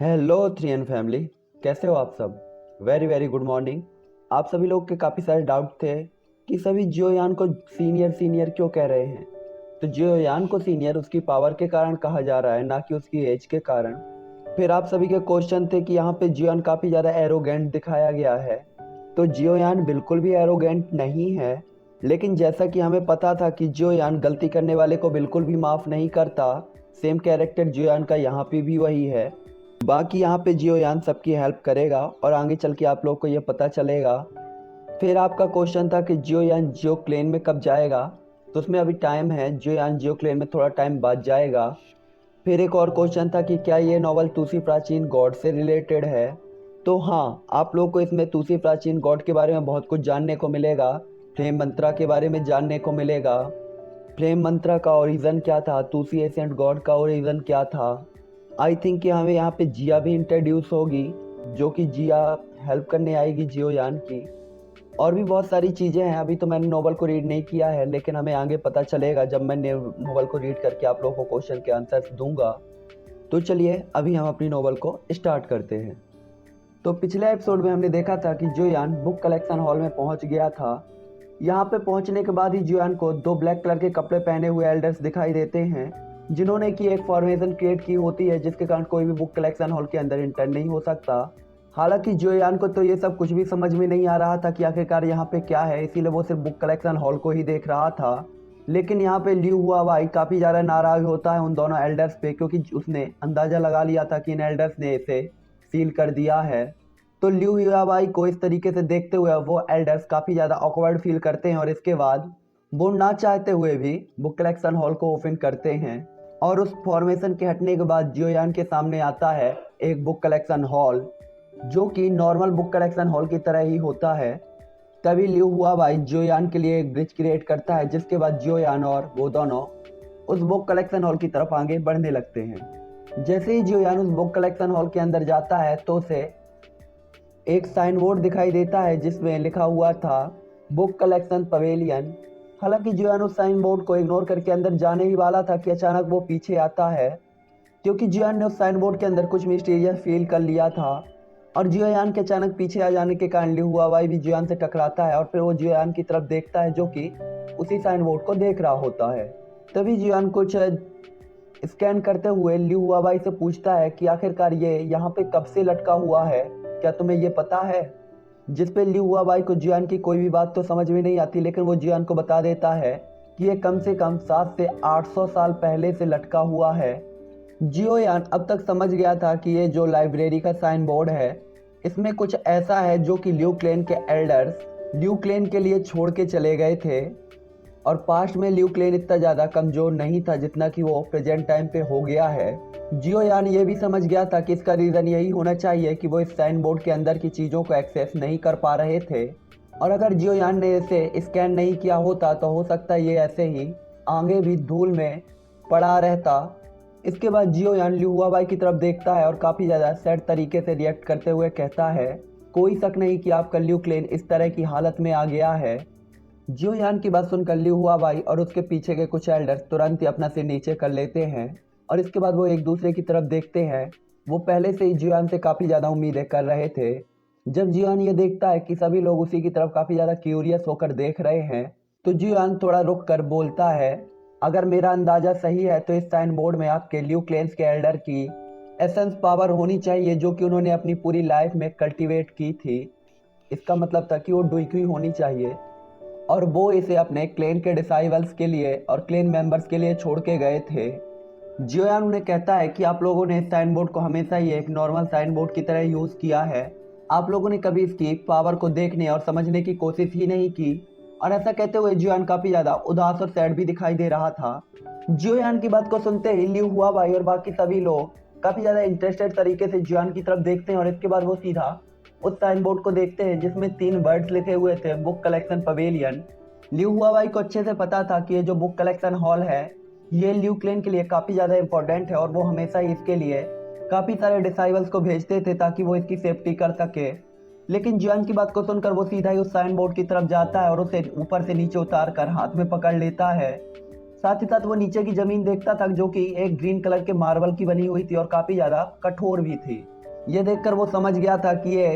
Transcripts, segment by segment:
Hello three N family. कैसे हो आप सब? Very very good morning. आप सभी लोग के काफ़ी सारे डाउट थे कि सभी जियोयान को सीनियर सीनियर क्यों कह रहे हैं। तो जियोयान को सीनियर उसकी पावर के कारण कहा जा रहा है, ना कि उसकी एज के कारण। फिर आप सभी के क्वेश्चन थे कि यहाँ पे जियोयान काफ़ी ज़्यादा एरोगेंट दिखाया गया है। तो जियोयान बिल्कुल भी एरोगेंट नहीं है, लेकिन जैसा कि हमें पता था कि जियोयान गलती करने वाले को बिल्कुल भी माफ़ नहीं करता, सेम कैरेक्टर जियोयान का यहाँ पे भी वही है। बाकी यहाँ पे जियोयान सबकी हेल्प करेगा और आगे चल के आप लोग को ये पता चलेगा। फिर आपका क्वेश्चन था कि जियोयान जियो क्लेन में कब जाएगा, तो उसमें अभी टाइम है। जियोयान जियो क्लेन में थोड़ा टाइम बाद जाएगा। फिर एक और क्वेश्चन था कि क्या ये नॉवल तुलसी प्राचीन गॉड से रिलेटेड है। तो हाँ, आप लोग को इसमें तुलसी प्राचीन गॉड के बारे में बहुत कुछ जानने को मिलेगा। फ्लेम मंत्रा के बारे में जानने को मिलेगा। फ्लेम मंत्रा का ओरिजिन क्या था, तुलसी एसेंट गॉड का ओरिजिन क्या था। आई थिंक कि हमें यहाँ पे जिया भी इंट्रोड्यूस होगी, जो कि जिया हेल्प करने आएगी जियोयान की। और भी बहुत सारी चीज़ें हैं। अभी तो मैंने नोवेल को रीड नहीं किया है, लेकिन हमें आगे पता चलेगा जब मैं नोवेल को रीड करके आप लोगों को क्वेश्चन के आंसर्स दूंगा। तो चलिए अभी हम अपनी नोवेल को स्टार्ट करते हैं। तो पिछले एपिसोड में हमने देखा था कि जियोयान बुक कलेक्शन हॉल में पहुंच गया था। यहाँ पे पहुंचने के बाद ही जियोयान को दो ब्लैक कलर के कपड़े पहने हुए एल्डर्स दिखाई देते हैं, जिन्होंने की एक फॉर्मेशन क्रिएट की होती है, जिसके कारण कोई भी बुक कलेक्शन हॉल के अंदर इंटर नहीं हो सकता। हालांकि जियोयान को तो ये सब कुछ भी समझ में नहीं आ रहा था कि आखिरकार यहाँ पे क्या है, इसीलिए वो सिर्फ बुक कलेक्शन हॉल को ही देख रहा था। लेकिन यहाँ पे ल्यू हुआ भाई काफ़ी ज़्यादा नाराज होता है उन दोनों एल्डर्स पे, क्योंकि उसने अंदाज़ा लगा लिया था कि इन एल्डर्स ने इसे सील कर दिया है। तो ल्यू हीराबाई को इस तरीके से देखते हुए वो एल्डर्स काफ़ी ज़्यादा ऑकवर्ड फील करते हैं, और इसके बाद वो ना चाहते हुए भी बुक कलेक्शन हॉल को ओपन करते हैं। और उस फॉर्मेशन के हटने के बाद जियोयान के सामने आता है एक बुक कलेक्शन हॉल, जो कि नॉर्मल बुक कलेक्शन हॉल की तरह ही होता है। तभी ल्यू हुआ भाई जियोयान के लिए एक ब्रिज क्रिएट करता है, जिसके बाद जियोयान और वो दोनों उस बुक कलेक्शन हॉल की तरफ आगे बढ़ने लगते हैं। जैसे ही जियोयान उस बुक कलेक्शन हॉल के अंदर जाता है तो उसे एक साइन बोर्ड दिखाई देता है, जिसमें लिखा हुआ था बुक कलेक्शन पवेलियन। हालांकि जियोयान उस साइन बोर्ड को इग्नोर करके अंदर जाने ही वाला था कि अचानक वो पीछे आता है, क्योंकि जियोयान ने उस साइन बोर्ड के अंदर कुछ मिस्टीरियस फील कर लिया था। और जियोयान के अचानक पीछे आ जाने के कारण लियू हुआवाई भी जियोयान से टकराता है, और फिर वो जियोयान की तरफ देखता है, जो कि उसी साइन बोर्ड को देख रहा होता है। तभी जियोयान कुछ स्कैन करते हुए लियू हुआवाई से पूछता है कि आखिरकार ये यहाँ पे कब से लटका हुआ है, क्या तुम्हें ये पता है। जिस पे लियू हुआवाई को जियान की कोई भी बात तो समझ में नहीं आती, लेकिन वो जियान को बता देता है कि ये कम से कम 700 से 800 साल पहले से लटका हुआ है। जियोयान अब तक समझ गया था कि ये जो लाइब्रेरी का साइन बोर्ड है, इसमें कुछ ऐसा है जो कि ल्यू क्लेन के एल्डर्स ल्यू क्लेन के लिए छोड़ के चले गए थे। और पास्ट में ल्यू क्लेन इतना ज़्यादा कमज़ोर नहीं था जितना कि वो प्रेजेंट टाइम पे हो गया है। जियोयान ये भी समझ गया था कि इसका रीज़न यही होना चाहिए कि वो इस साइन बोर्ड के अंदर की चीज़ों को एक्सेस नहीं कर पा रहे थे। और अगर जियोयान ने इसे स्कैन नहीं किया होता तो हो सकता है ये ऐसे ही आगे भी धूल में पड़ा रहता। इसके बाद जियोयान ल्यू हुआबाई की तरफ देखता है और काफ़ी ज़्यादा सैड तरीके से रिएक्ट करते हुए कहता है, कोई शक नहीं कि आपका ल्यू क्लेन इस तरह की हालत में आ गया है। जियोयान की बात सुनकर ल्यू हुआबाई और उसके पीछे के कुछ एल्डर्स तुरंत ही अपना सिर नीचे कर लेते हैं, और इसके बाद वो एक दूसरे की तरफ देखते हैं। वो पहले से ही जियोयान से काफ़ी ज़्यादा उम्मीदें कर रहे थे। जब जियोयान ये देखता है कि सभी लोग उसी की तरफ काफ़ी ज़्यादा क्यूरियस होकर देख रहे हैं, तो जियोयान थोड़ा रुक कर बोलता है, अगर मेरा अंदाज़ा सही है तो इस साइन बोर्ड में आपके ल्यू क्लेन्स के एल्डर की एसेंस पावर होनी चाहिए, जो कि उन्होंने अपनी पूरी लाइफ में कल्टीवेट की थी। इसका मतलब था कि वो डुइक्वी होनी चाहिए, और वो इसे अपने क्लेन के डिसाइबल्स के लिए और क्लेन मेंबर्स के लिए छोड़ के गए थे। जियोयान उन्हें कहता है कि आप लोगों ने इस साइन बोर्ड को हमेशा ही एक नॉर्मल साइन बोर्ड की तरह यूज़ किया है, आप लोगों ने कभी इसकी पावर को देखने और समझने की कोशिश ही नहीं की। और ऐसा कहते हुए जियोयान काफ़ी ज़्यादा उदास और सैड भी दिखाई दे रहा था। जियोयान की बात को सुनते ही ल्यू हुआबाई और बाकी सभी लोग काफ़ी ज़्यादा इंटरेस्टेड तरीके से जियोयान की तरफ देखते हैं, और इसके बाद वो सीधा उस साइन बोर्ड को देखते हैं जिसमें 3 वर्ड्स लिखे हुए थे, बुक कलेक्शन पवेलियन। ल्यू हुआबाई को अच्छे से पता था कि ये जो बुक कलेक्शन हॉल है, ये ल्यू क्लेन के लिए काफ़ी ज़्यादा इंपॉर्टेंट है, और वो हमेशा ही इसके लिए काफ़ी सारे डिसाइबल्स को भेजते थे ताकि वो इसकी सेफ्टी कर सके। लेकिन जियान की बात को सुनकर वो सीधा ही उस साइन बोर्ड की तरफ जाता है और उसे ऊपर से नीचे उतार कर हाथ में पकड़ लेता है। साथ ही साथ वो नीचे की जमीन देखता था जो कि एक ग्रीन कलर के मार्बल की बनी हुई थी और काफी ज्यादा कठोर भी थी। ये देखकर वो समझ गया था कि ये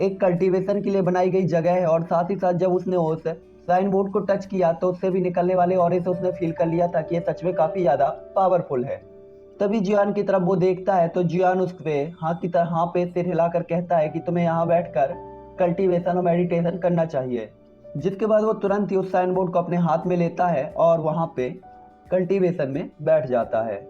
एक कल्टीवेशन के लिए बनाई गई जगह है और साथ ही साथ जब उसने उस साइन बोर्ड को टच किया तो उससे भी निकलने वाले ऑरे से उसने फील कर लिया था कि ये सच में काफी ज्यादा पावरफुल है। तभी जियान की तरफ वो देखता है तो जियान उस पे हाँ की तरह हाँ पे सिर हिलाकर कहता है कि तुम्हें यहाँ बैठकर कल्टीवेशन और मेडिटेशन करना चाहिए। जिसके बाद वो तुरंत ही उस साइन बोर्ड को अपने हाथ में लेता है और वहाँ पे कल्टीवेशन में बैठ जाता है।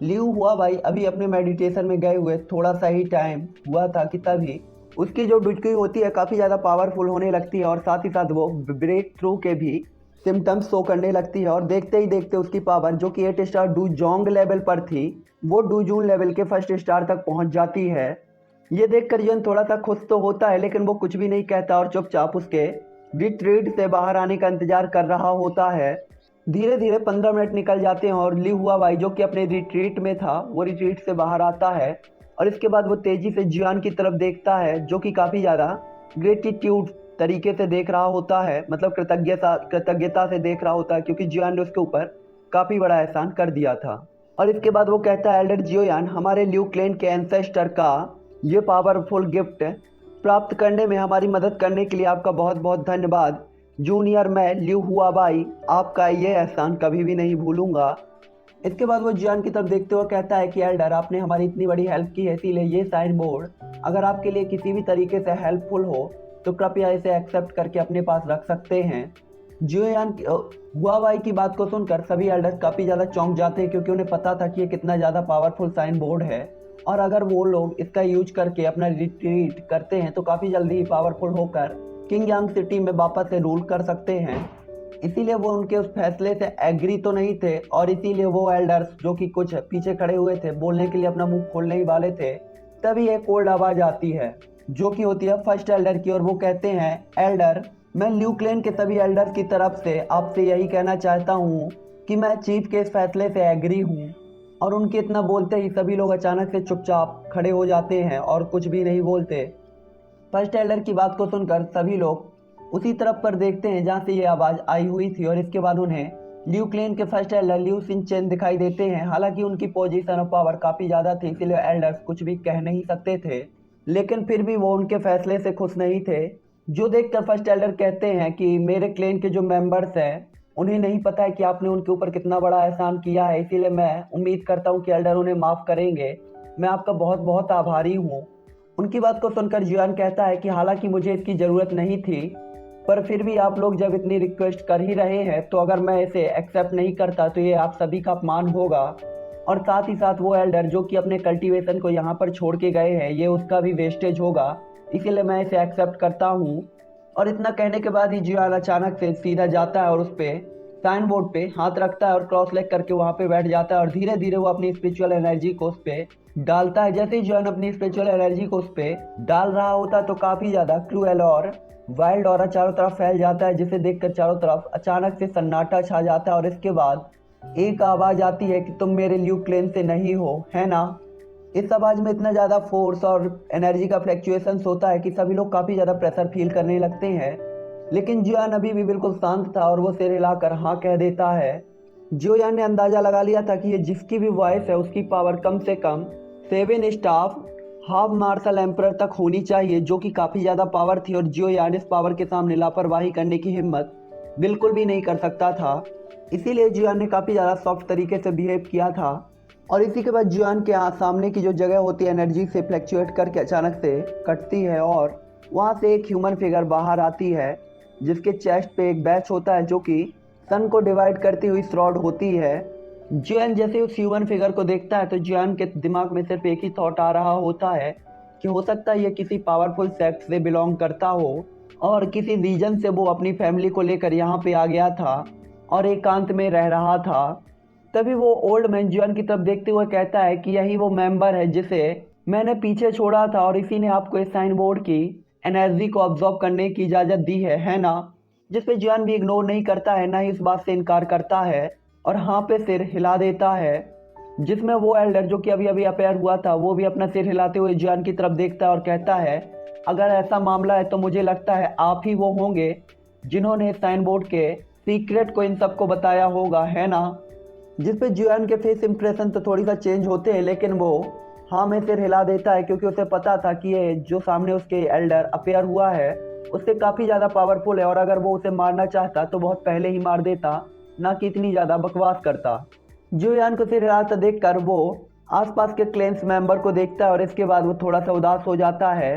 लियू हुआ भाई अभी अपने मेडिटेशन में गए हुए थोड़ा सा ही टाइम हुआ था कि तभी उसकी जो डुचकी होती है काफ़ी ज़्यादा पावरफुल होने लगती है और साथ ही साथ वो ब्रेक थ्रू के भी सिम्टम्स शो करने लगती है और देखते ही देखते उसकी पावर जो कि 8 स्टार डूजोंग लेवल पर थी वो डूजून लेवल के 1 स्टार तक पहुंच जाती है। ये देखकर यन थोड़ा सा खुश तो होता है लेकिन वो कुछ भी नहीं कहता और चुपचाप उसके रिट्रीट से बाहर आने का इंतजार कर रहा होता है। धीरे धीरे 15 मिनट निकल जाते हैं और ली हुआ भाई जो कि अपने रिट्रीट में था वो रिट्रीट से बाहर आता है और इसके बाद वो तेजी से जियान की तरफ देखता है जो कि काफ़ी ज़्यादा ग्रेटिट्यूड तरीके से देख रहा होता है, मतलब कृतज्ञता से देख रहा होता है क्योंकि जियान ने उसके ऊपर काफ़ी बड़ा एहसान कर दिया था। और इसके बाद वो कहता है एल्डर जियोयान हमारे ल्यू क्लेन के एंसेस्टर का ये पावरफुल गिफ्ट प्राप्त करने में हमारी मदद करने के लिए आपका बहुत बहुत धन्यवाद। जूनियर मैं ल्यू हुआ भाई आपका ये एहसान कभी भी नहीं भूलूंगा। इसके बाद वो जियान की तरफ देखते हुए कहता है कि एल्डर आपने हमारी इतनी बड़ी हेल्प की है इसीलिए ये साइन बोर्ड अगर आपके लिए किसी भी तरीके से हेल्पफुल हो तो कृपया इसे एक्सेप्ट करके अपने पास रख सकते हैं। जियोयान हुआ भाई की बात को सुनकर सभी एल्डर्स काफ़ी ज़्यादा चौंक जाते हैं क्योंकि उन्हें पता था कि ये कितना ज़्यादा पावरफुल साइन बोर्ड है और अगर वो लोग इसका यूज करके अपना रिट्रीट करते हैं तो काफ़ी जल्दी ही पावरफुल होकर किंग यांग सिटी में वापस से रूल कर सकते हैं। इसीलिए वो उनके उस फैसले से एग्री तो नहीं थे और इसीलिए वो एल्डर्स जो कि कुछ पीछे खड़े हुए थे बोलने के लिए अपना मुंह खोलने ही वाले थे तभी एक कोल्ड आवाज आती है जो कि होती है फर्स्ट एल्डर की और वो कहते हैं एल्डर मैं ल्यू क्लेन के सभी एल्डर्स की तरफ से आपसे यही कहना चाहता हूँ कि मैं चीफ के इस फैसले से एग्री हूँ। और उनके इतना बोलते ही सभी लोग अचानक से चुपचाप खड़े हो जाते हैं और कुछ भी नहीं बोलते। फर्स्ट एल्डर की बात को सुनकर सभी लोग उसी तरफ पर देखते हैं जहाँ से ये आवाज़ आई हुई थी और इसके बाद उन्हें ल्यू क्लेन के फर्स्ट एल्डर ल्यू सिंचेन दिखाई देते हैं। हालांकि उनकी पोजीशन ऑफ पावर काफ़ी ज़्यादा थी इसीलिए एल्डर्स कुछ भी कह नहीं सकते थे लेकिन फिर भी वो उनके फैसले से खुश नहीं थे। जो देखकर फर्स्ट एल्डर कहते हैं कि मेरे क्लेन के जो मेंबर्स हैं उन्हें नहीं पता है कि आपने उनके ऊपर कितना बड़ा एहसान किया है इसीलिए मैं उम्मीद करता हूँ कि एल्डर उन्हें माफ़ करेंगे। मैं आपका बहुत बहुत आभारी हूँ। उनकी बात को सुनकर जियान कहता है कि हालांकि मुझे इसकी ज़रूरत नहीं थी पर फिर भी आप लोग जब इतनी रिक्वेस्ट कर ही रहे हैं तो अगर मैं इसे एक्सेप्ट नहीं करता तो ये आप सभी का अपमान होगा और साथ ही साथ वो एल्डर जो कि अपने कल्टीवेशन को यहाँ पर छोड़ के गए हैं ये उसका भी वेस्टेज होगा इसीलिए मैं इसे एक्सेप्ट करता हूँ। और इतना कहने के बाद ही जियान अचानक से सीधा जाता है और उस पर साइन बोर्ड पे हाथ रखता है और क्रॉस लेग करके वहाँ पे बैठ जाता है और धीरे धीरे वो अपनी स्पिरिचुअल एनर्जी को उस पर डालता है। जैसे ही जियान अपनी स्पिरिचुअल एनर्जी को उस पर डाल रहा होता है तो काफ़ी ज़्यादा क्रूएल और वाइल्ड ऑरा चारों तरफ फैल जाता है जिसे देखकर चारों तरफ अचानक से सन्नाटा छा जाता है और इसके बाद एक आवाज़ आती है कि तुम मेरे ल्यू क्लेन से नहीं हो है ना। इस आवाज़ में इतना ज़्यादा फोर्स और एनर्जी का फ्लैक्चुएशंस होता है कि सभी लोग काफ़ी ज़्यादा प्रेशर फील करने लगते हैं लेकिन जियान अभी भी बिल्कुल शांत था और वो सिर हिलाकर हाँ कह देता है। जियोयान ने अंदाज़ा लगा लिया था कि ये जिसकी भी वॉइस है उसकी पावर कम से कम 7 स्टाफ हाफ मार्शल एम्परर तक होनी चाहिए जो कि काफ़ी ज़्यादा पावर थी और जियोयान इस पावर के सामने लापरवाही करने की हिम्मत बिल्कुल भी नहीं कर सकता था। इसीलिए जियोयान ने काफ़ी ज़्यादा सॉफ्ट तरीके से बिहेव किया था। और इसी के बाद जियोयान के सामने की जो जगह होती है एनर्जी से फ्लैक्चुएट करके अचानक से कटती है और वहाँ से एक ह्यूमन फिगर बाहर आती है जिसके चेस्ट पे एक बैच होता है जो कि सन को डिवाइड करती हुई श्रॉड होती है। जियान जैसे उस ह्यूमन फिगर को देखता है तो जियान के दिमाग में सिर्फ एक ही थॉट आ रहा होता है कि हो सकता है ये किसी पावरफुल सेक्ट से बिलोंग करता हो और किसी रीजन से वो अपनी फैमिली को लेकर यहाँ पे आ गया था और एकांत में रह रहा था। तभी वो ओल्ड मैन जियान की तरफ देखते हुए कहता है कि यही वो मेंबर है जिसे मैंने पीछे छोड़ा था और इसी ने आपको इस साइन बोर्ड की एनर्जी को ऑब्जॉर्व करने की इजाज़त दी है ना। जिस पे जियान भी इग्नोर नहीं करता है ना ही इस बात से इनकार करता है और हाँ पे सिर हिला देता है जिसमें वो एल्डर जो कि अभी अभी अपेयर हुआ था वो भी अपना सिर हिलाते हुए जियान की तरफ देखता है और कहता है अगर ऐसा मामला है तो मुझे लगता है आप ही वो होंगे जिन्होंने साइन बोर्ड के सीक्रेट को इन सबको बताया होगा है ना। जिस पे जुआन के फेस इंप्रेशन तो थोड़ी सा चेंज होते हैं, लेकिन वो हाँ में सिर हिला देता है क्योंकि उसे पता था कि ये जो सामने उसके एल्डर अपेयर हुआ है उससे काफ़ी ज़्यादा पावरफुल है, और अगर वो उसे मारना चाहता तो बहुत पहले ही मार देता, ना कि इतनी ज़्यादा बकवास करता। जुयान को सिर हिलाता देखकर वो आसपास के क्लेन्स मेंबर को देखता है और इसके बाद वो थोड़ा सा उदास हो जाता है।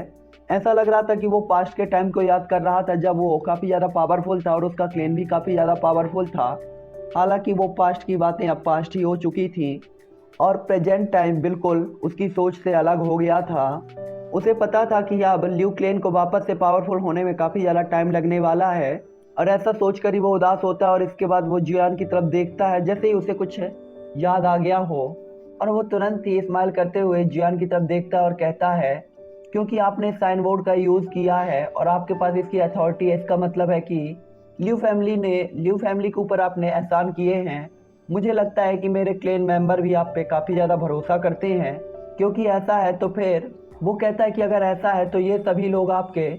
ऐसा लग रहा था कि वो पास्ट के टाइम को याद कर रहा था जब वो काफ़ी ज़्यादा पावरफुल था और उसका क्लेन भी काफ़ी ज़्यादा पावरफुल था। हालांकि वो पास्ट की बातें अब पास्ट ही हो चुकी थी और प्रेजेंट टाइम बिल्कुल उसकी सोच से अलग हो गया था। उसे पता था कि अब ल्यू क्लेन को वापस से पावरफुल होने में काफ़ी ज़्यादा टाइम लगने वाला है, और ऐसा सोचकर ही वो उदास होता है और इसके बाद वो जुआन की तरफ देखता है जैसे ही उसे कुछ याद आ गया हो, और वो तुरंत ही स्माइल करते हुए जुआन की तरफ देखता है और कहता है, क्योंकि आपने साइन बोर्ड का यूज़ किया है और आपके पास इसकी अथॉरिटी है, इसका मतलब है कि ल्यू फैमिली के ऊपर आपने एहसान किए हैं। मुझे लगता है कि मेरे क्लेन मेंबर भी आप पे काफ़ी ज़्यादा भरोसा करते हैं, क्योंकि ऐसा है तो फिर वो कहता है कि अगर ऐसा है तो ये सभी लोग आपके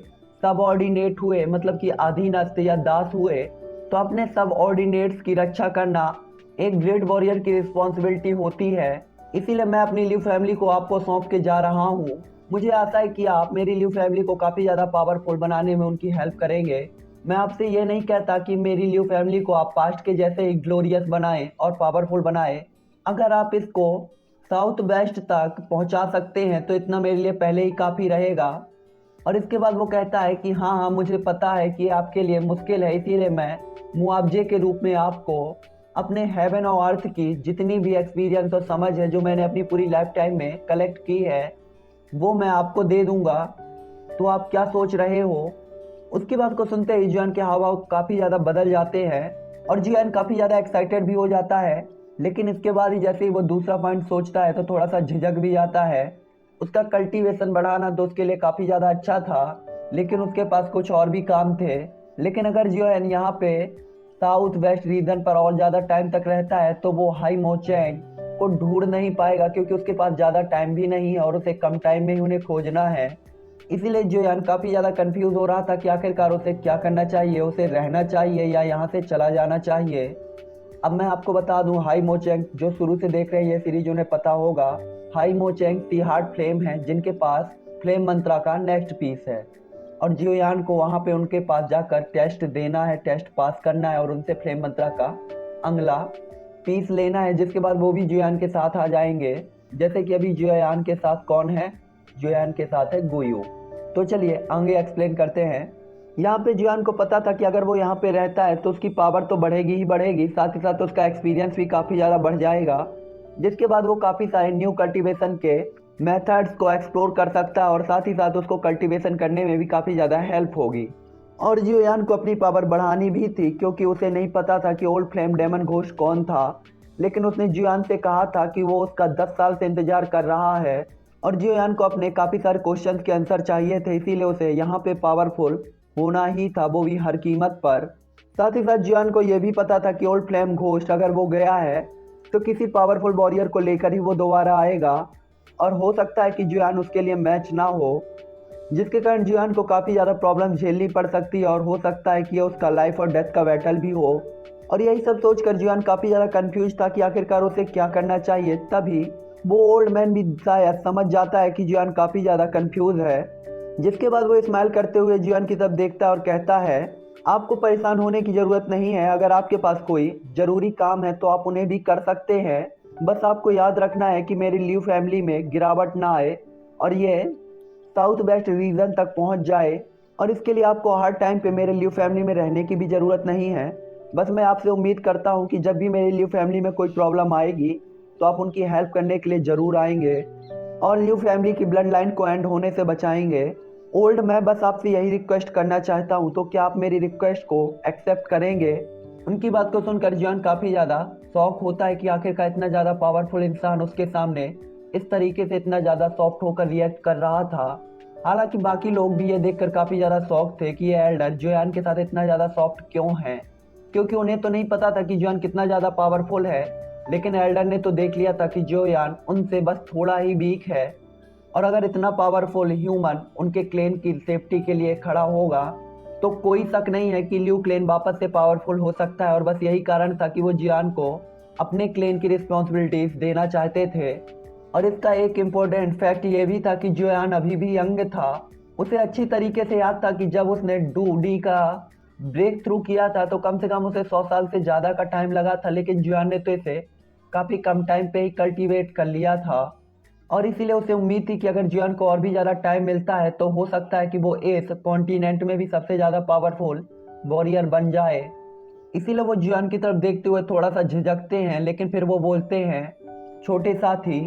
सबऑर्डिनेट हुए, मतलब कि अधीनस्थ या दास हुए, तो अपने सबऑर्डिनेट्स की रक्षा करना एक ग्रेट वॉरियर की रिस्पॉन्सिबिलिटी होती है। इसीलिए मैं अपनी लिव फैमिली को आपको सौंप के जा रहा हूँ। मुझे आशा है कि आप मेरी लिव फैमिली को काफ़ी ज़्यादा पावरफुल बनाने में उनकी हेल्प करेंगे। मैं आपसे ये नहीं कहता कि मेरी लिव फैमिली को आप पास्ट के जैसे ही ग्लोरियस बनाएं और पावरफुल बनाएं। अगर आप इसको साउथ वेस्ट तक पहुंचा सकते हैं तो इतना मेरे लिए पहले ही काफ़ी रहेगा। और इसके बाद वो कहता है कि हाँ हाँ, मुझे पता है कि आपके लिए मुश्किल है, इसीलिए मैं मुआवजे के रूप में आपको अपने हेवन और अर्थ की जितनी भी एक्सपीरियंस और समझ है जो मैंने अपनी पूरी लाइफ टाइम में कलेक्ट की है वो मैं आपको दे दूंगा। तो आप क्या सोच रहे हो? उसकी बात को सुनते ही जियान के हाव भाव काफ़ी ज़्यादा बदल जाते हैं और जियान काफ़ी ज़्यादा एक्साइटेड भी हो जाता है। लेकिन इसके बाद ही जैसे ही वो दूसरा पॉइंट सोचता है तो थोड़ा सा झिझक भी जाता है। उसका कल्टीवेशन बढ़ाना तो उसके लिए काफ़ी ज़्यादा अच्छा था, लेकिन उसके पास कुछ और भी काम थे। लेकिन अगर जियान यहाँ पे साउथ वेस्ट रीजन पर और ज़्यादा टाइम तक रहता है तो वो हाई मोचैंग को ढूंढ नहीं पाएगा, क्योंकि उसके पास ज़्यादा टाइम भी नहीं है और उसे कम टाइम में ही उन्हें खोजना है। इसीलिए जोयान काफ़ी ज़्यादा कंफ्यूज हो रहा था कि आखिरकार उसे क्या करना चाहिए, उसे रहना चाहिए या यहाँ से चला जाना चाहिए। अब मैं आपको बता दूं, हाई मोचेंग जो शुरू से देख रहे हैं ये सीरीज उन्हें पता होगा, हाई मोचेंग सी हार्ट फ्लेम है जिनके पास फ्लेम मंत्रा का नेक्स्ट पीस है, और जियोयान को वहाँ पे उनके पास जाकर टेस्ट देना है, टेस्ट पास करना है और उनसे फ्लेम मंत्रा का अगला पीस लेना है, जिसके बाद वो भी जियोयान के साथ आ जाएंगे। जैसे कि अभी जियोयान के साथ कौन है, जियोयान के साथ है गुयू। तो चलिए आगे एक्सप्लेन करते हैं। यहाँ पे जियान को पता था कि अगर वो यहाँ पे रहता है तो उसकी पावर तो बढ़ेगी ही बढ़ेगी, साथ ही साथ उसका एक्सपीरियंस भी काफ़ी ज़्यादा बढ़ जाएगा, जिसके बाद वो काफ़ी सारे न्यू कल्टीवेशन के मेथड्स को एक्सप्लोर कर सकता है और साथ ही साथ उसको कल्टीवेशन करने में भी काफ़ी ज़्यादा हेल्प होगी। और जियोयान को अपनी पावर बढ़ानी भी थी, क्योंकि उसे नहीं पता था कि ओल्ड फ्लेम डेमन घोस्ट कौन था, लेकिन उसने जियोयान से कहा था कि वो उसका 10 साल से इंतजार कर रहा है और जियोयान को अपने काफ़ी सारे क्वेश्चंस के आंसर चाहिए थे, इसीलिए उसे यहाँ पे पावरफुल होना ही था, वो भी हर कीमत पर। साथ ही साथ जियान को यह भी पता था कि ओल्ड फ्लेम घोस्ट अगर वो गया है तो किसी पावरफुल वॉरियर को लेकर ही वो दोबारा आएगा, और हो सकता है कि जियान उसके लिए मैच ना हो, जिसके कारण जियान को काफ़ी ज़्यादा प्रॉब्लम झेलनी पड़ सकती है और हो सकता है कि ये उसका लाइफ और डेथ का बैटल भी हो। और यही सब सोचकर जियान काफ़ी ज़्यादा कंफ्यूज था कि आखिरकार उसे क्या करना चाहिए। तभी वो ओल्ड मैन भी शायद समझ जाता है कि जियान काफ़ी ज़्यादा कंफ्यूज है, जिसके बाद वो स्माइल करते हुए जियान की तरफ देखता है और कहता है, आपको परेशान होने की ज़रूरत नहीं है, अगर आपके पास कोई ज़रूरी काम है तो आप उन्हें भी कर सकते हैं। बस आपको याद रखना है कि मेरी लिव फैमिली में गिरावट ना आए और ये साउथ वेस्ट रीजन तक पहुंच जाए, और इसके लिए आपको हर टाइम पे मेरे लिव फैमिली में रहने की भी ज़रूरत नहीं है। बस मैं आपसे उम्मीद करता हूं कि जब भी मेरी लिव फैमिली में कोई प्रॉब्लम आएगी तो आप उनकी हेल्प करने के लिए ज़रूर आएंगे और लिव फैमिली की ब्लड लाइन को एंड होने से बचाएंगे। ओल्ड, मैं बस आपसे यही रिक्वेस्ट करना चाहता हूँ, तो क्या आप मेरी रिक्वेस्ट को एक्सेप्ट करेंगे? उनकी बात को सुनकर जियान काफ़ी ज़्यादा शॉक होता है कि आखिरकार इतना ज़्यादा पावरफुल इंसान उसके सामने इस तरीके से इतना ज़्यादा सॉफ्ट होकर रिएक्ट कर रहा था। हालांकि बाकी लोग भी ये देखकर काफ़ी ज़्यादा शॉक थे कि ये एल्डर जियान के साथ इतना ज़्यादा सॉफ्ट क्यों है, क्योंकि उन्हें तो नहीं पता था कि जियान कितना ज़्यादा पावरफुल है, लेकिन एल्डर ने तो देख लिया था कि जियान उनसे बस थोड़ा ही वीक है, और अगर इतना पावरफुल ह्यूमन उनके क्लेन की सेफ्टी के लिए खड़ा होगा तो कोई शक नहीं है कि ल्यू क्लेन वापस से पावरफुल हो सकता है। और बस यही कारण था कि वो जियान को अपने क्लेन की रिस्पॉन्सिबिलिटीज देना चाहते थे। और इसका एक इम्पोर्टेंट फैक्ट ये भी था कि जोयान अभी भी यंग था। उसे अच्छी तरीके से याद था कि जब उसने डू डी का ब्रेक थ्रू किया था तो कम से कम उसे 100 साल से ज़्यादा का टाइम लगा था, लेकिन जोयान ने तो इसे काफ़ी कम टाइम पे ही कल्टीवेट कर लिया था। और इसीलिए उसे उम्मीद थी कि अगर जोयान को और भी ज़्यादा टाइम मिलता है तो हो सकता है कि वो इस कॉन्टिनेंट में भी सबसे ज़्यादा पावरफुल वॉरियर बन जाए। इसीलिए वो जुआन की तरफ देखते हुए थोड़ा सा झिझकते हैं, लेकिन फिर वो बोलते हैं, छोटे साथी,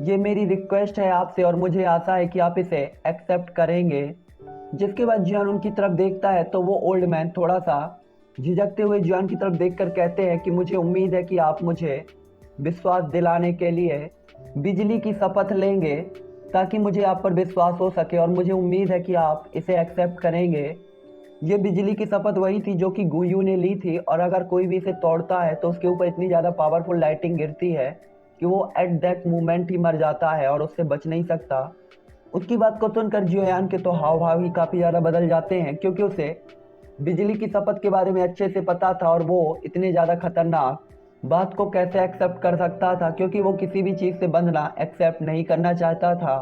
ये मेरी रिक्वेस्ट है आपसे और मुझे आशा है कि आप इसे एक्सेप्ट करेंगे। जिसके बाद जुआन उनकी तरफ देखता है तो वो ओल्ड मैन थोड़ा सा झिझकते हुए जुआन की तरफ देखकर कहते हैं कि मुझे उम्मीद है कि आप मुझे विश्वास दिलाने के लिए बिजली की शपथ लेंगे ताकि मुझे आप पर विश्वास हो सके, और मुझे उम्मीद है कि आप इसे एक्सेप्ट करेंगे। ये बिजली की शपथ वही थी जो कि गुयू ने ली थी, और अगर कोई भी इसे तोड़ता है तो उसके ऊपर इतनी ज़्यादा पावरफुल लाइटिंग गिरती है कि वो एट दैट मोमेंट ही मर जाता है और उससे बच नहीं सकता। उसकी बात को सुनकर जियोयान के तो हाव भाव ही काफ़ी ज़्यादा बदल जाते हैं, क्योंकि उसे बिजली की शपथ के बारे में अच्छे से पता था और वो इतने ज़्यादा खतरनाक बात को कैसे एक्सेप्ट कर सकता था, क्योंकि वो किसी भी चीज़ से बंधना एक्सेप्ट नहीं करना चाहता था।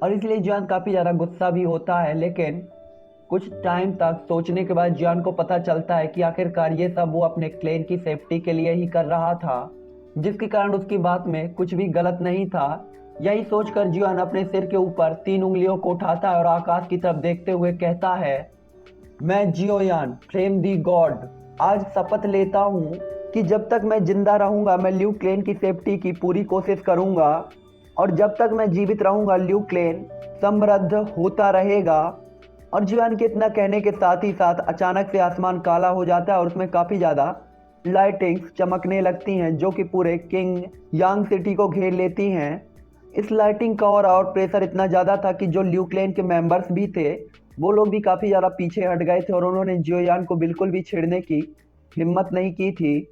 और इसलिए जियोयान काफ़ी ज़्यादा गुस्सा भी होता है, लेकिन कुछ टाइम तक सोचने के बाद जियान को पता चलता है कि आखिरकार ये सब वो अपने क्लेन की सेफ्टी के लिए ही कर रहा था, जिसके कारण उसकी बात में कुछ भी गलत नहीं था। यही सोचकर जियान अपने सिर के ऊपर 3 उंगलियों को उठाता है और आकाश की तरफ देखते हुए कहता है, मैं जियोयान फ्लेम दी गॉड आज शपथ लेता हूँ कि जब तक मैं जिंदा रहूंगा मैं ल्यू क्लेन की सेफ्टी की पूरी कोशिश करूंगा, और जब तक मैं जीवित रहूंगा ल्यू क्लेन समृद्ध होता रहेगा। और जियोयान के इतना कहने के साथ ही साथ अचानक से आसमान काला हो जाता है और उसमें काफ़ी ज़्यादा लाइटिंग्स चमकने लगती हैं जो कि पूरे किंग यांग सिटी को घेर लेती हैं। इस लाइटिंग का और प्रेशर इतना ज़्यादा था कि जो ल्यू क्लेन के मेंबर्स भी थे वो लोग भी काफ़ी ज़्यादा पीछे हट गए थे और उन्होंने जियोयान को बिल्कुल भी छेड़ने की हिम्मत नहीं की थी।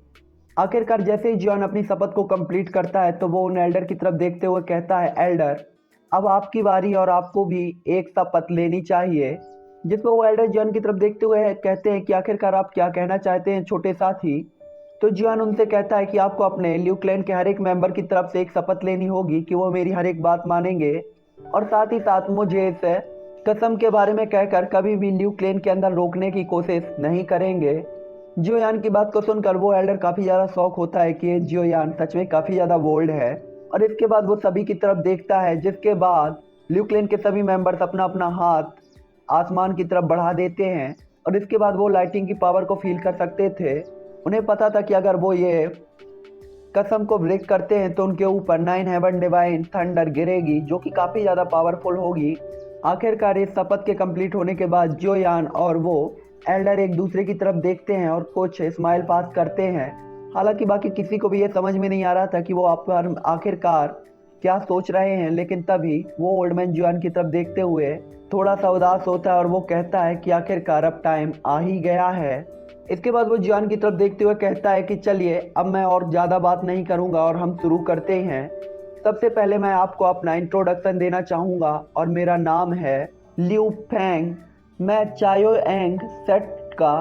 आखिरकार जैसे ही जियोयान अपनी शपथ को कंप्लीट करता है तो वो उन एल्डर की तरफ देखते हुए कहता है, एल्डर अब आपकी बारी और आपको भी एक शपथ लेनी चाहिए। जिसमें वो एल्डर जियोयान की तरफ देखते हुए कहते हैं कि आखिरकार आप क्या कहना चाहते हैं छोटे साथी। तो जियोयान उनसे कहता है कि आपको अपने ल्यू क्लैन के हर एक मेंबर की तरफ से एक शपथ लेनी होगी कि वो मेरी हर एक बात मानेंगे, और साथ ही साथ मुझे इस कसम के बारे में कहकर कभी भी ल्यू क्लैन के अंदर रोकने की कोशिश नहीं करेंगे। जियोयान की बात को सुनकर वो एल्डर काफ़ी ज़्यादा शौक होता है कि जियोयान सच में काफ़ी ज़्यादा बोल्ड है, और इसके बाद वो सभी की तरफ देखता है, जिसके बाद ल्यू क्लैन के सभी मेंबर्स अपना अपना हाथ आसमान की तरफ बढ़ा देते हैं, और इसके बाद वो लाइटिंग की पावर को फील कर सकते थे। उन्हें पता था कि अगर वो ये कसम को ब्रेक करते हैं तो उनके ऊपर 9 हेवन डिवाइन थंडर गिरेगी जो कि काफ़ी ज़्यादा पावरफुल होगी। आखिरकार इस शपथ के कंप्लीट होने के बाद जियोयान और वो एल्डर एक दूसरे की तरफ देखते हैं और कुछ स्माइल पास करते हैं। हालांकि बाकी किसी को भी ये समझ में नहीं आ रहा था कि वो आप पर आखिरकार क्या सोच रहे हैं, लेकिन तभी वो ओल्ड मैन जियोयान की तरफ देखते हुए थोड़ा सा उदास होता है और वो कहता है कि आखिरकार अब टाइम आ ही गया है। इसके बाद वो जियोयान की तरफ देखते हुए कहता है कि चलिए अब मैं और ज़्यादा बात नहीं करूँगा और हम शुरू करते हैं। सबसे पहले मैं आपको अपना इंट्रोडक्शन देना चाहूँगा और मेरा नाम है ल्यू फेंग। मैं चायो एंग सेक्ट का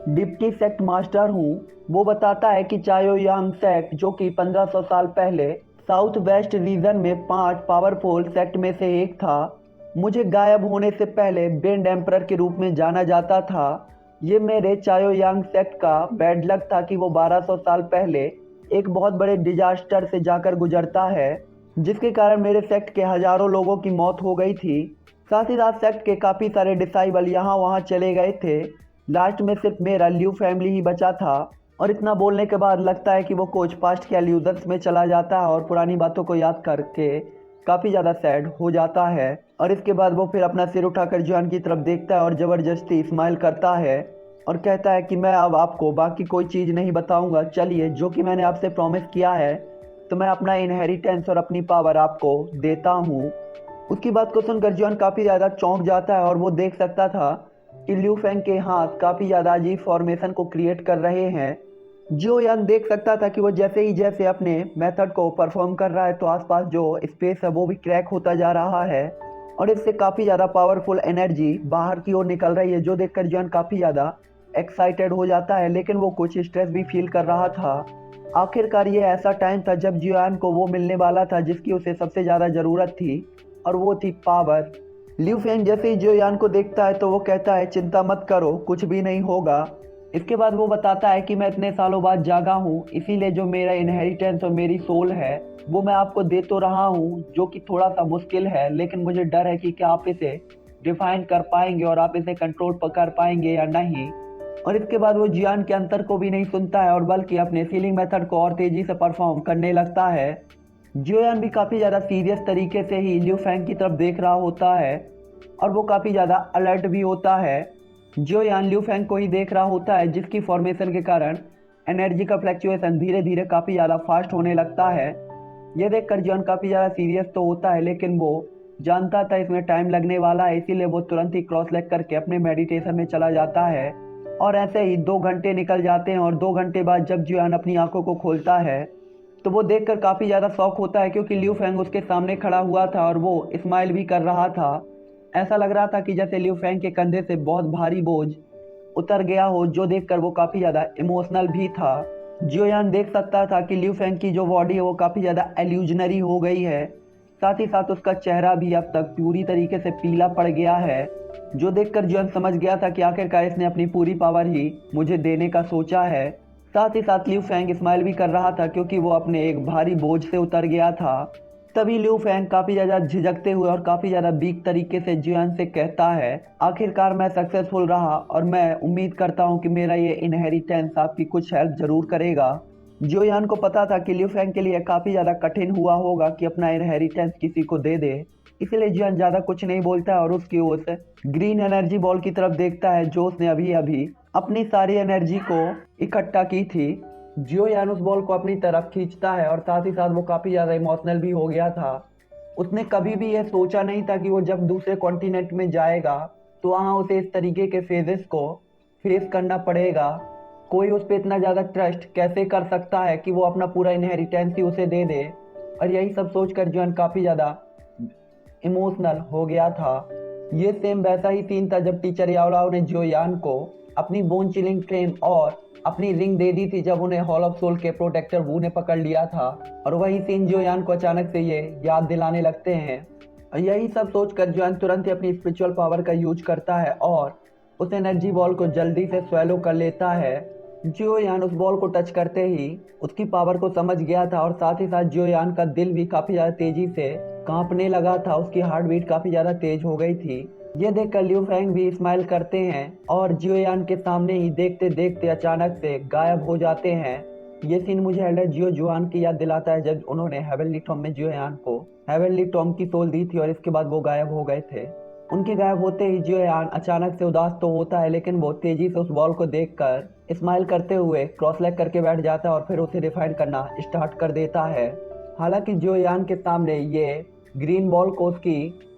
डिप्टी सेक्ट मास्टर हूँ। वो बताता है कि चायो यांग सेक्ट जो कि 1500 साल पहले साउथ वेस्ट रीजन में 5 पावरफुल सेक्ट में से एक था। मुझे गायब होने से पहले बेंड एम्परर के रूप में जाना जाता था। ये मेरे चायो यांग सेक्ट का बैड लक था कि वो 1200 साल पहले एक बहुत बड़े डिजास्टर से जाकर गुजरता है, जिसके कारण मेरे सेक्ट के हजारों लोगों की मौत हो गई थी। साथ ही साथ सेक्ट के काफ़ी सारे डिसाइबल यहाँ वहाँ चले गए थे। लास्ट में सिर्फ मेरा ल्यू फैमिली ही बचा था। और इतना बोलने के बाद लगता है कि वो कोच पास्ट के एल्यूजन्स में चला जाता है और पुरानी बातों को याद करके काफ़ी ज़्यादा सैड हो जाता है। और इसके बाद वो फिर अपना सिर उठाकर जियोयान की तरफ देखता है और ज़बरदस्ती स्माइल करता है और कहता है कि मैं अब आपको बाकी कोई चीज़ नहीं बताऊंगा। चलिए, जो कि मैंने आपसे प्रॉमिस किया है, तो मैं अपना इनहेरिटेंस और अपनी पावर आपको देता हूँ। उसकी बात को सुनकर जियोयान काफ़ी ज़्यादा चौंक जाता है और वो देख सकता था कि ल्यू फेंग के हाथ काफ़ी ज़्यादा अजीब फॉर्मेशन को क्रिएट कर रहे हैं। जियोयान देख सकता था कि वो जैसे अपने मेथड को परफॉर्म कर रहा है तो आसपास जो स्पेस है वो भी क्रैक होता जा रहा है और इससे काफ़ी ज़्यादा पावरफुल एनर्जी बाहर की ओर निकल रही है, जो देखकर जियोयान काफ़ी ज़्यादा एक्साइटेड हो जाता है, लेकिन वो कुछ स्ट्रेस भी फील कर रहा था। आखिरकार ये ऐसा टाइम था जब जियोयान को वो मिलने वाला था जिसकी उसे सबसे ज़्यादा ज़रूरत थी, और वो थी पावर। लिू फेंग जैसे ही जियोयान को देखता है तो वो कहता है चिंता मत करो, कुछ भी नहीं होगा। इसके बाद वो बताता है कि मैं इतने सालों बाद जागा हूँ, इसीलिए जो मेरा इनहेरिटेंस और मेरी सोल है वो मैं आपको दे तो रहा हूँ, जो कि थोड़ा सा मुश्किल है, लेकिन मुझे डर है कि क्या आप इसे डिफाइन कर पाएंगे और आप इसे कंट्रोल कर पाएंगे या नहीं। और इसके बाद वो जियान के अंतर को भी नहीं सुनता है और बल्कि अपने सीलिंग मेथड को और तेजी से परफॉर्म करने लगता है। जियोयान भी काफ़ी ज़्यादा सीरियस तरीके से ही लिू फैंग की तरफ देख रहा होता है और वो काफ़ी ज़्यादा अलर्ट भी होता है। जियोयान लिू फैंग को ही देख रहा होता है जिसकी फॉर्मेशन के कारण एनर्जी का फ्लैक्चुएशन धीरे धीरे काफ़ी ज़्यादा फास्ट होने लगता है। यह देखकर जियोन काफ़ी ज़्यादा सीरियस तो होता है, लेकिन वो जानता था इसमें टाइम लगने वाला है, इसीलिए वो तुरंत ही क्रॉस लेग करके अपने मेडिटेशन में चला जाता है। और ऐसे ही 2 घंटे निकल जाते हैं और 2 घंटे बाद जब जियान अपनी आंखों को खोलता है तो वो देखकर काफ़ी ज़्यादा शौक होता है, क्योंकि लिू फैंग उसके सामने खड़ा हुआ था और वो स्माइल भी कर रहा था। ऐसा लग रहा था कि जैसे लिू फैंग के कंधे से बहुत भारी बोझ उतर गया हो, जो देखकर वो काफ़ी ज़्यादा इमोशनल भी था। जियोयान देख सकता था कि लिू फैंग की जो बॉडी है वो काफ़ी ज़्यादा एल्यूजनरी हो गई है, साथ ही साथ उसका चेहरा भी अब तक पूरी तरीके से पीला पड़ गया है, जो देखकर जियोन समझ गया था कि आखिरकार इसने अपनी पूरी पावर ही मुझे देने का सोचा है। साथ ही साथ लिू फैंग स्माइल भी कर रहा था क्योंकि वो अपने एक भारी बोझ से उतर गया था। तभी लिू फैंग काफ़ी ज़्यादा झिझकते हुए और काफ़ी ज़्यादा वीक तरीके से जियान से कहता है, आखिरकार मैं सक्सेसफुल रहा और मैं उम्मीद करता हूँ कि मेरा ये इनहेरिटेंस आपकी कुछ हेल्प ज़रूर करेगा। जियोयान को पता था कि लिू फैंग के लिए काफ़ी ज़्यादा कठिन हुआ होगा कि अपना इनहेरिटेंस किसी को दे दे, इसलिए जियान ज़्यादा कुछ नहीं बोलता है और उसकी उस ग्रीन एनर्जी बॉल की तरफ देखता है जो उसने अभी अभी अपनी सारी एनर्जी को इकट्ठा की थी। जियोयान उस बॉल को अपनी तरफ खींचता है और साथ ही साथ वो काफ़ी ज़्यादा इमोशनल भी हो गया था। उसने कभी भी यह सोचा नहीं था कि वो जब दूसरे कॉन्टिनेंट में जाएगा तो वहाँ उसे इस तरीके के फेजेस को फेस करना पड़ेगा। कोई उस पर इतना ज़्यादा ट्रस्ट कैसे कर सकता है कि वो अपना पूरा इनहेरिटेंस ही उसे दे दे। और यही सब सोचकर जियोयान काफ़ी ज़्यादा इमोशनल हो गया था। ये सेम वैसा ही सीन था जब टीचर याओलाओ ने जियोयान को अपनी बोन चिलिंग फ्रेम और अपनी रिंग दे दी थी जब उन्हें हॉल ऑफ सोल के प्रोटेक्टर वू ने पकड़ लिया था, और वही सीन जियोयान को अचानक से ये याद दिलाने लगते हैं। और यही सब सोचकर जियोयान तुरंत ही अपनी स्पिरिचुअल पावर का यूज करता है और उस एनर्जी बॉल को जल्दी से स्वेलो कर लेता है। जियोयान उस बॉल को टच करते ही उसकी पावर को समझ गया था और साथ ही साथ जियोयान का दिल भी काफ़ी ज़्यादा तेजी से कांपने लगा था, उसकी हार्ट बीट काफ़ी ज़्यादा तेज हो गई थी। ये देखकर लिू फैंग भी स्माइल करते हैं और जियोयान के सामने ही देखते देखते अचानक से गायब हो जाते हैं। ये सीन मुझे एल्डर जियो जुआन की याद दिलाता है जब उन्होंने हेवनली टॉम में जियोयान को हेवनली टॉम की सोल दी थी और इसके बाद वो गायब हो गए थे। उनके गायब होते ही जियोयान अचानक से उदास तो होता है, लेकिन वो तेजी से उस बॉल को देखकर स्माइल करते हुए क्रॉस लेग करके बैठ जाता है और फिर उसे रिफाइन करना स्टार्ट कर देता है। हालांकि जियोयान के सामने ये ग्रीन बॉल को उसकी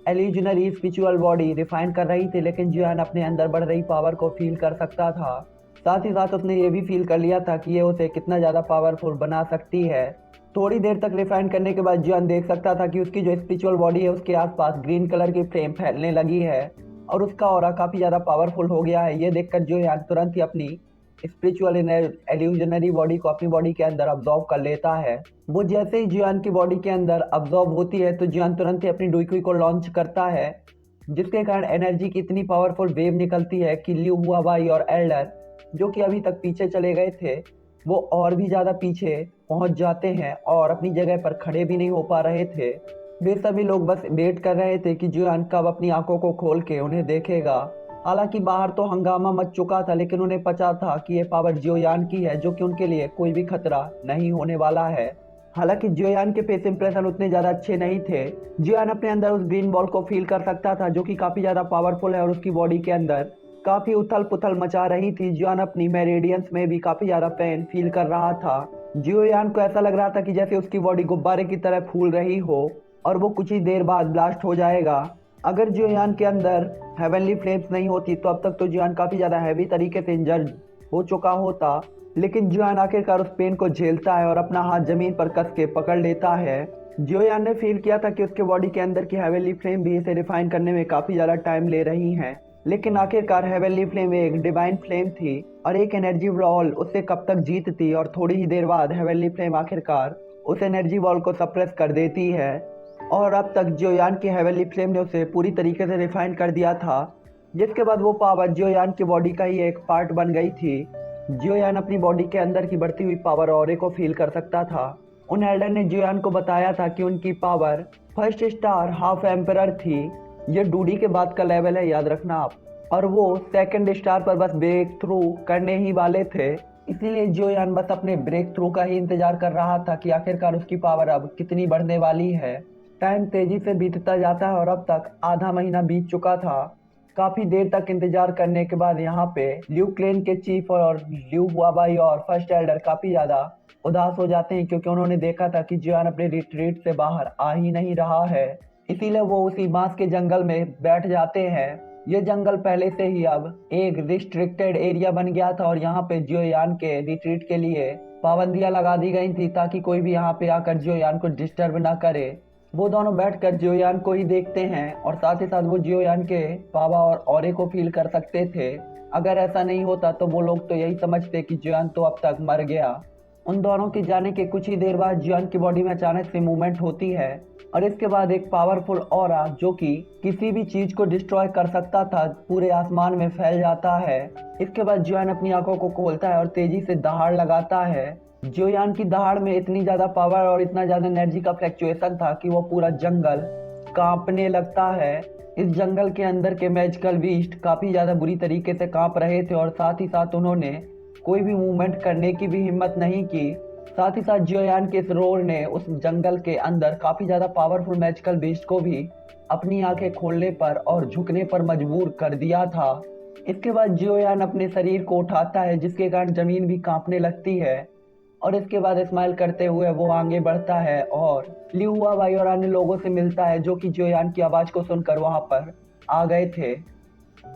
एल्यूजनरी स्पिरिचुअल बॉडी रिफाइन कर रही थी, लेकिन जियोयान अपने अंदर बढ़ रही पावर को फील कर सकता था। साथ ही साथ उसने ये भी फील कर लिया था कि ये उसे कितना ज़्यादा पावरफुल बना सकती है। थोड़ी देर तक रिफाइन करने के बाद जियोयान देख सकता था कि उसकी जो स्पिरिचुअल बॉडी है उसके आसपास ग्रीन कलर की फ्लेम फैलने लगी है और उसका ऑरा काफ़ी ज़्यादा पावरफुल हो गया है। ये देखकर जियोयान तुरंत ही अपनी स्पिरिचुअल एल्यूजनरी बॉडी को अपनी बॉडी के अंदर अब्जॉर्व कर लेता है। वो जैसे ही जियोयान की बॉडी के अंदर अब्जॉर्व होती है तो जियोयान तुरंत ही अपनी डुईक्वी को लॉन्च करता है, जिसके कारण एनर्जी की इतनी पावरफुल वेव निकलती है कि लिू हुआबाई और एल्डर जो कि अभी तक पीछे चले गए थे वो और भी ज़्यादा पीछे पहुंच जाते हैं और अपनी जगह पर खड़े भी नहीं हो पा रहे थे। वे सभी लोग बस वेट कर रहे थे कि जियोयान कब अपनी आंखों को खोल के उन्हें देखेगा। हालांकि बाहर तो हंगामा मच चुका था, लेकिन उन्हें पता था कि ये पावर जियोयान की है, जो कि उनके लिए कोई भी खतरा नहीं होने वाला है। हालांकि जियोयान के फेस इंप्रेशन उतने ज़्यादा अच्छे नहीं थे। जियोयान अपने अंदर उस ग्रीन बॉल को फील कर सकता था जो कि काफ़ी ज़्यादा पावरफुल है और उसकी बॉडी के अंदर काफ़ी उथल पुथल मचा रही थी। जियोयान अपनी मेरिडियंस में भी काफ़ी ज़्यादा पेन फील कर रहा था। जियोयान को ऐसा लग रहा था कि जैसे उसकी बॉडी गुब्बारे की तरह फूल रही हो और वो कुछ ही देर बाद ब्लास्ट हो जाएगा। अगर जियोयान के अंदर हेवनली फ्लेम्स नहीं होती तो अब तक तो जियोयान काफ़ी ज़्यादा हैवी तरीके से इंजर्ड हो चुका होता, लेकिन जियोयान आखिरकार उस पेन को झेलता है और अपना हाथ जमीन पर कस के पकड़ लेता है। जियोयान ने फील किया था कि उसके बॉडी के अंदर की हेवनली फ्लेम भी इसे रिफाइन करने में काफ़ी ज़्यादा टाइम ले रही हैं, लेकिन आखिरकार हेवनली फ्लेम एक डिवाइन फ्लेम थी और एक एनर्जी वॉल उससे कब तक जीतती, और थोड़ी ही देर बाद हेवनली फ्लेम आखिरकार उस एनर्जी वॉल को सप्रेस कर देती है। और अब तक जियोयान की हेवनली फ्लेम ने उसे पूरी तरीके से रिफाइन कर दिया था, जिसके बाद वो पावर जियोयान की बॉडी का ही एक पार्ट बन गई थी। जियोयान अपनी बॉडी के अंदर की बढ़ती हुई पावर ऑरे को फील कर सकता था। उन एल्डर ने जियोयान को बताया था कि उनकी power first star half emperor थी। ये डूडी के बाद का लेवल है, याद रखना आप। और वो सेकंड स्टार पर बस ब्रेक थ्रू करने ही वाले थे। इसीलिए जियोयान बस अपने ब्रेक थ्रू का ही इंतजार कर रहा था कि आखिरकार उसकी पावर अब कितनी बढ़ने वाली है। टाइम तेजी से बीतता जाता है और अब तक आधा महीना बीत चुका था। काफी देर तक इंतजार करने के बाद यहाँ पे ल्यू क्लेन के चीफ और ल्यू हुआबाई और फर्स्ट एल्डर काफी ज्यादा उदास हो जाते हैं, क्योंकि उन्होंने देखा था कि जियोयान अपने रिट्रीट से बाहर आ ही नहीं रहा है। इसीलिए वो उसी बांस के जंगल में बैठ जाते हैं। ये जंगल पहले से ही अब एक रिस्ट्रिक्टेड एरिया बन गया था और यहाँ पे जियोयान के रिट्रीट के लिए पाबंदियां लगा दी गई थी, ताकि कोई भी यहाँ पे आकर जियोयान को डिस्टर्ब ना करे। वो दोनों बैठकर जियोयान को ही देखते हैं और साथ ही साथ वो जियोयान के पावा और ऑरे को फील कर सकते थे। अगर ऐसा नहीं होता तो वो लोग तो यही समझते कि जियोयान तो अब तक मर गया। उन दोनों के जाने के कुछ ही देर बाद जियोयान की बॉडी में अचानक से मूवमेंट होती है और इसके बाद एक पावरफुल ऑरा जो कि किसी भी चीज को डिस्ट्रॉय कर सकता था पूरे आसमान में फैल जाता है। इसके बाद जियोयान अपनी आंखों को खोलता है और तेजी से दहाड़ लगाता है। जियोयान की दहाड़ में इतनी ज्यादा पावर और इतना ज्यादा एनर्जी का फ्लक्चुएशन था कि वो पूरा जंगल कांपने लगता है। इस जंगल के अंदर के मैजिकल बीस्ट काफी ज्यादा बुरी तरीके से कांप रहे थे और साथ ही साथ उन्होंने कोई भी मूवमेंट करने की भी हिम्मत नहीं की। साथ ही साथ जियोयान के इस रोर ने उस जंगल के अंदर काफी ज्यादा पावरफुल मैजिकल बीस्ट को भी अपनी आंखें खोलने पर और झुकने पर मजबूर कर दिया था। इसके बाद जियोयान अपने शरीर को उठाता है, जिसके कारण जमीन भी कांपने लगती है और इसके बाद स्माइल करते हुए वो आगे बढ़ता है और ल्यू हुआबाई और अन्य लोगों से मिलता है, जो कि जियोयान की आवाज को सुनकर वहां पर आ गए थे।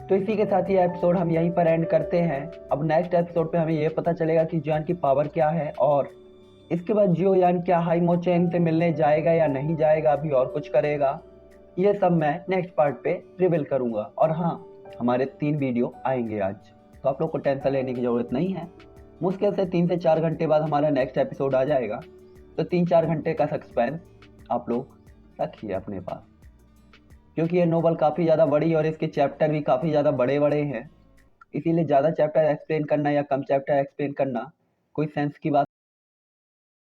तो इसी के साथ ये एपिसोड हम यहीं पर एंड करते हैं। अब नेक्स्ट एपिसोड पे हमें ये पता चलेगा कि जियोयान की पावर क्या है और इसके बाद जियोयान क्या हाई मोचेन से मिलने जाएगा या नहीं जाएगा, अभी और कुछ करेगा, ये सब मैं नेक्स्ट पार्ट पे रिवील करूंगा। और हाँ, हमारे 3 वीडियो आएंगे आज, तो आप लोग को टेंशन लेने की ज़रूरत नहीं है। मुश्किल से 3 से 4 घंटे बाद हमारा नेक्स्ट एपिसोड आ जाएगा, तो 3-4 घंटे का सस्पेंस आप लोग रखिए अपने पास, क्योंकि ये नोवेल काफ़ी ज़्यादा बड़ी और इसके चैप्टर भी काफ़ी ज़्यादा बड़े बड़े हैं। इसीलिए ज़्यादा चैप्टर एक्सप्लेन करना या कम चैप्टर एक्सप्लेन करना कोई सेंस की बात